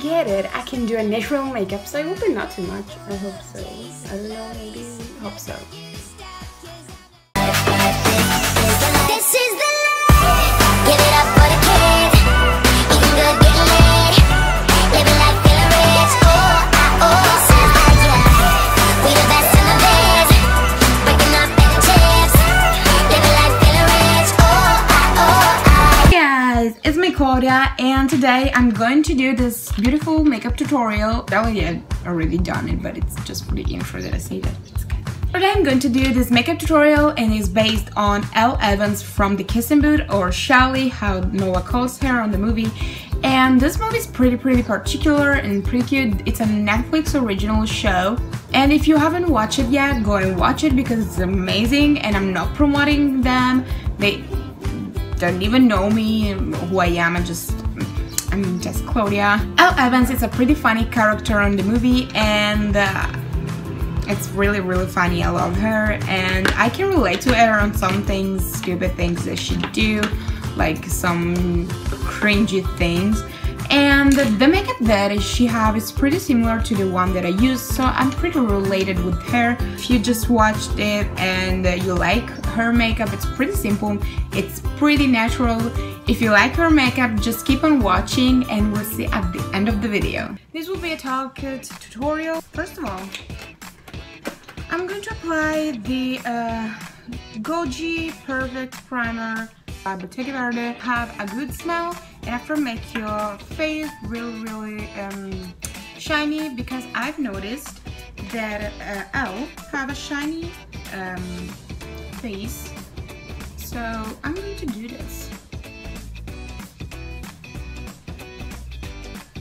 get it, I can do a natural makeup, so I hope not too much. I hope so. I don't know, maybe. Hope so. This is the life. Give it up for the kids. Eating good, getting lit. Living life feeling rich. This is the yeah. We the best in the biz. Breaking up big chips. Living life feeling rich. Hey guys, it's me Claudia, and today I'm going to do this beautiful makeup tutorial. I've already done it, but it's just for the intro that I say that it's good. Today I'm going to do this makeup tutorial, and it's based on Elle Evans from The Kissing Booth, or Shelly, how Noah calls her on the movie. And this movie is pretty particular and pretty cute. It's a Netflix original show, and if you haven't watched it yet, go and watch it because it's amazing. And I'm not promoting them. They don't even know me, who I am. I'm just Claudia. Elle Evans is a pretty funny character on the movie, and it's really funny. I love her, and I can relate to her on some things, stupid things that she do, like some cringy things. And the makeup that she has is pretty similar to the one that I use, so I'm pretty related with her. If you just watched it and you like her makeup, it's pretty simple, it's pretty natural. If you like her makeup, just keep on watching and we'll see at the end of the video. This will be a tought tutorial. First of all, I'm going to apply the Goji Perfect Primer by Bottega Verde. Have a good smell, and after make your face really shiny, because I've noticed that Elle have a shiny face, so I'm going to do this.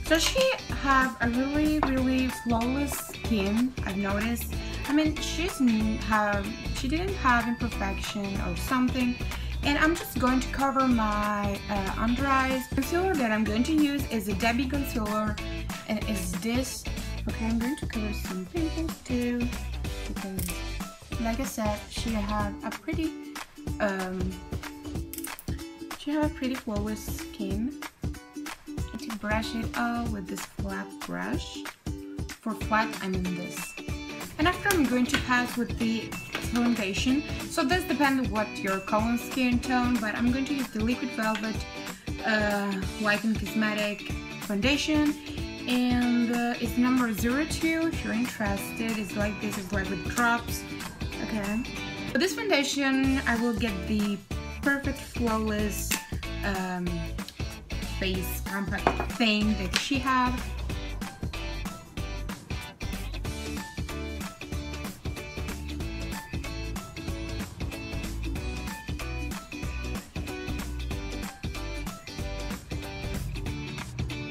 So she have a really flawless skin, I've noticed. I mean, she didn't have imperfection or something. And I'm just going to cover my under eyes. Concealer that I'm going to use is a Debbie concealer, and it's this. Okay, I'm going to cover some pimples too, because like I said, she had a pretty flawless skin. And to brush it all with this flat brush. For flat, I mean this. And after, I'm going to pass with the foundation. So this depends on what your color skin tone, but I'm going to use the Liquid Velvet White and Cosmetic foundation, and it's number 02 if you're interested. It's like this, it's like with drops. Okay. For this foundation, I will get the perfect flawless face compact thing that she had.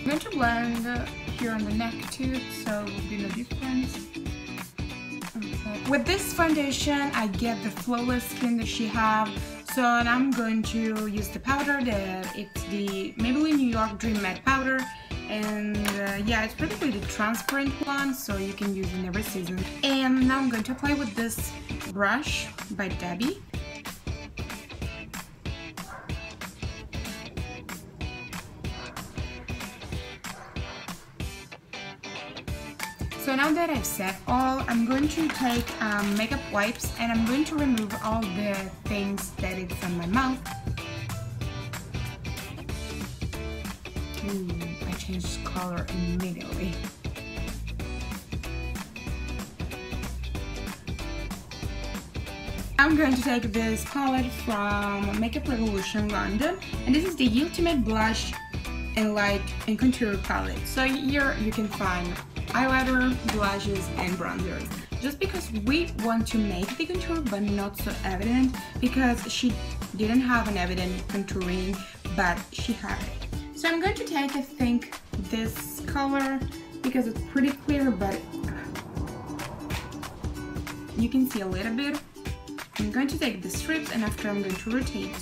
I'm going to blend here on the neck too, so it will be no difference. Okay. With this foundation, I get the flawless skin that she have, so I'm going to use the powder that it's the Maybelline New York Dream Matte powder, and yeah, it's practically the transparent one, so you can use it in every season. And now I'm going to apply with this brush by Debbie. So now that I've set all, I'm going to take makeup wipes, and I'm going to remove all the things that is on my mouth. Ooh, I changed color immediately. I'm going to take this palette from Makeup Revolution London, and this is the Ultimate Blush and Light and Contour palette. So here you can find eyeliner, blushes, and bronzers. Just because we want to make the contour but not so evident, because she didn't have an evident contouring, but she had it. So I'm going to take, I think, this color, because it's pretty clear, but you can see a little bit. I'm going to take the strips, and after I'm going to rotate.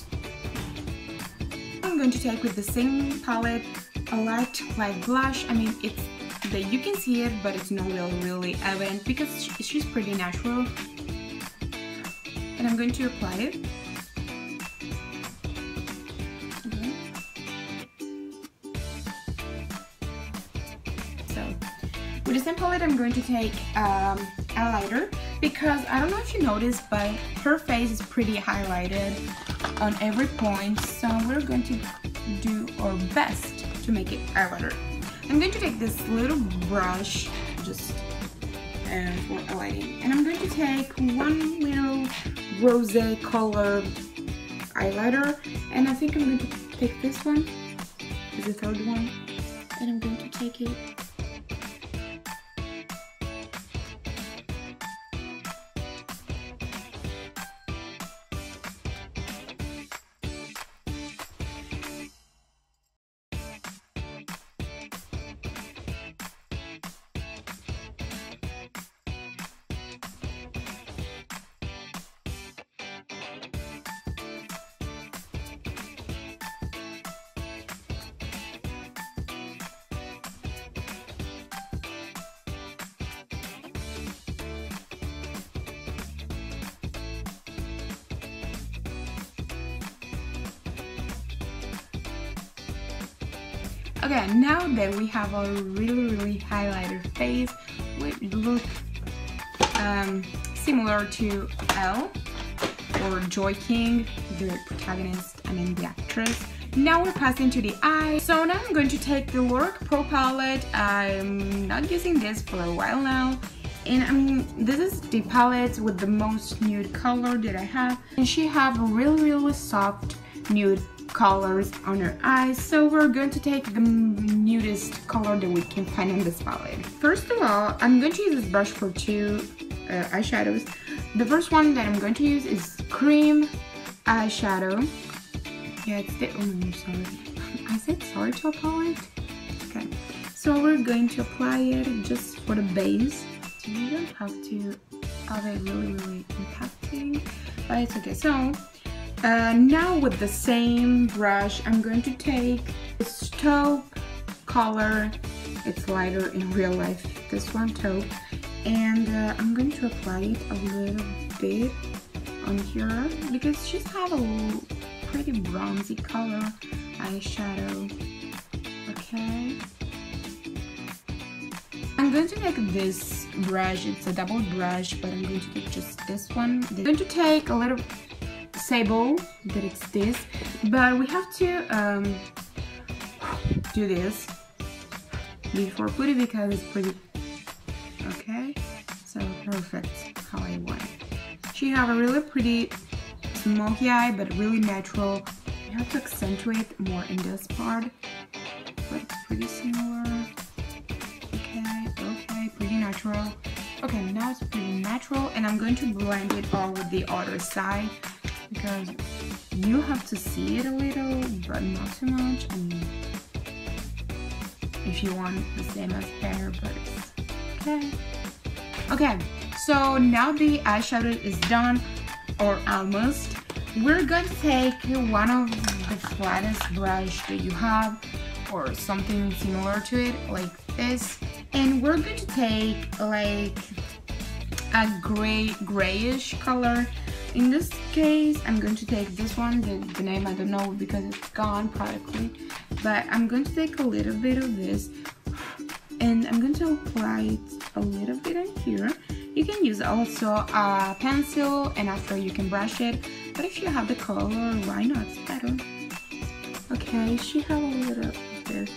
I'm going to take with the same palette a light blush. I mean, it's that you can see it, but it's not really evident because she's pretty natural. And I'm going to apply it. Okay. same palette, I'm going to take a highlighter because I don't know if you noticed, but her face is pretty highlighted on every point, so we're going to do our best to make it highlighter. I'm going to take this little brush just for highlighting, and I'm going to take one little rosé color highlighter, and I think I'm going to take this one, is the third one, and I'm going to take it. Okay, now that we have a really highlighted face, we look similar to Elle or Joy King, the protagonist, I mean the actress. Now we're passing to the eye. So now I'm going to take the Lorac Pro palette. I'm not using this for a while now. And this is the palette with the most nude color that I have. And she have really soft nude colors on her eyes, so we're going to take the nudist color that we can find in this palette. First of all, I'm going to use this brush for two eyeshadows. The first one that I'm going to use is cream eyeshadow. Yeah, it's the, oh no, sorry, I said sorry to a palette. Okay, so we're going to apply it just for the base. So you don't have to have it really impacting, but it's okay. So now with the same brush, I'm going to take this taupe color. It's lighter in real life, this one, taupe. And I'm going to apply it a little bit on here because she's have a pretty bronzy color eyeshadow. Okay. I'm going to take this brush. It's a double brush, but I'm going to take just this one. I'm going to take a little sable that it's this, but we have to do this before putting because it's pretty okay. So perfect how I want it. She have a really pretty smoky eye, but really natural. You have to accentuate more in this part, but it's pretty similar. Okay, pretty natural. Okay, now it's pretty natural, and I'm going to blend it all with the other side because you have to see it a little, but not too much. I mean, if you want the same as hair, but it's okay. Okay, so now the eyeshadow is done, or almost. We're going to take one of the flattest brush that you have, or something similar to it, like this, and we're going to take like a grayish color. In this case, I'm going to take this one, the name I don't know because it's gone practically, but I'm going to take a little bit of this and I'm going to apply it a little bit in here. You can use also a pencil and after you can brush it, but if you have the color, why not? It's better. Okay, she have a little of this.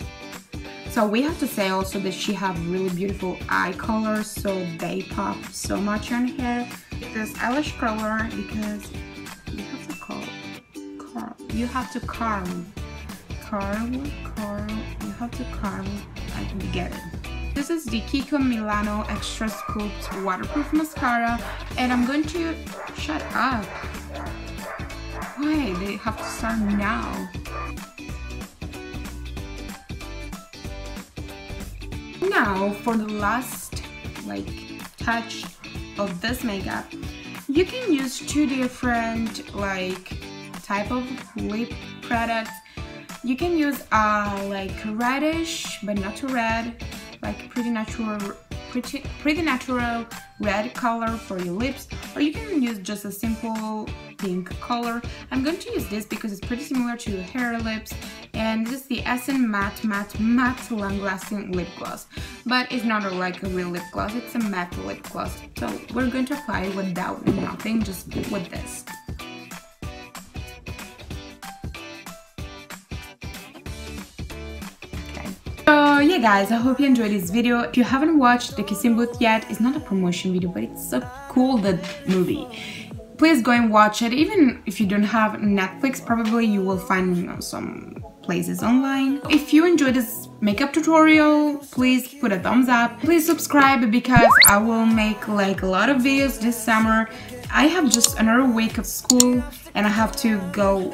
So we have to say also that she have really beautiful eye colors, so they pop so much on her. This eyelash curler because you have to curl. You have to curl. You have to curl. I can get it. This is the Kiko Milano Extra Scooped Waterproof Mascara, and I'm going to shut up. Why? They have to start now. Now for the last touch of this makeup, you can use two different type of lip products. You can use reddish but not too red, pretty natural pretty natural red color for your lips, or you can use just a simple pink color. I'm going to use this because it's pretty similar to hair lips, and this is the Essence Matte Long-Lasting Lip Gloss, but it's not like a real lip gloss, it's a matte lip gloss. So we're going to apply it without nothing, just with this. So yeah guys, I hope you enjoyed this video. If you haven't watched The Kissing Booth yet, it's not a promotion video, but it's so cool, that movie. Please go and watch it. Even if you don't have Netflix, probably you will find, you know, some places online. If you enjoyed this makeup tutorial, please put a thumbs up. Please subscribe, because I will make like a lot of videos this summer. I have just another week of school and I have to go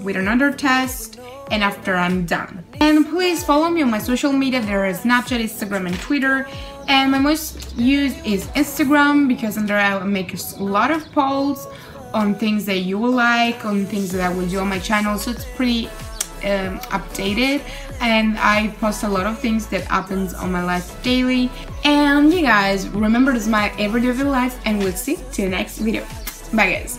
with another test, and after I'm done. And please follow me on my social media. There is Snapchat, Instagram, and Twitter. And my most used is Instagram, because on there I make a lot of polls on things that you will like, on things that I will do on my channel. So it's pretty updated, and I post a lot of things that happens on my life daily. And you guys, remember to smile every day of your life, and we'll see to the next video. Bye guys.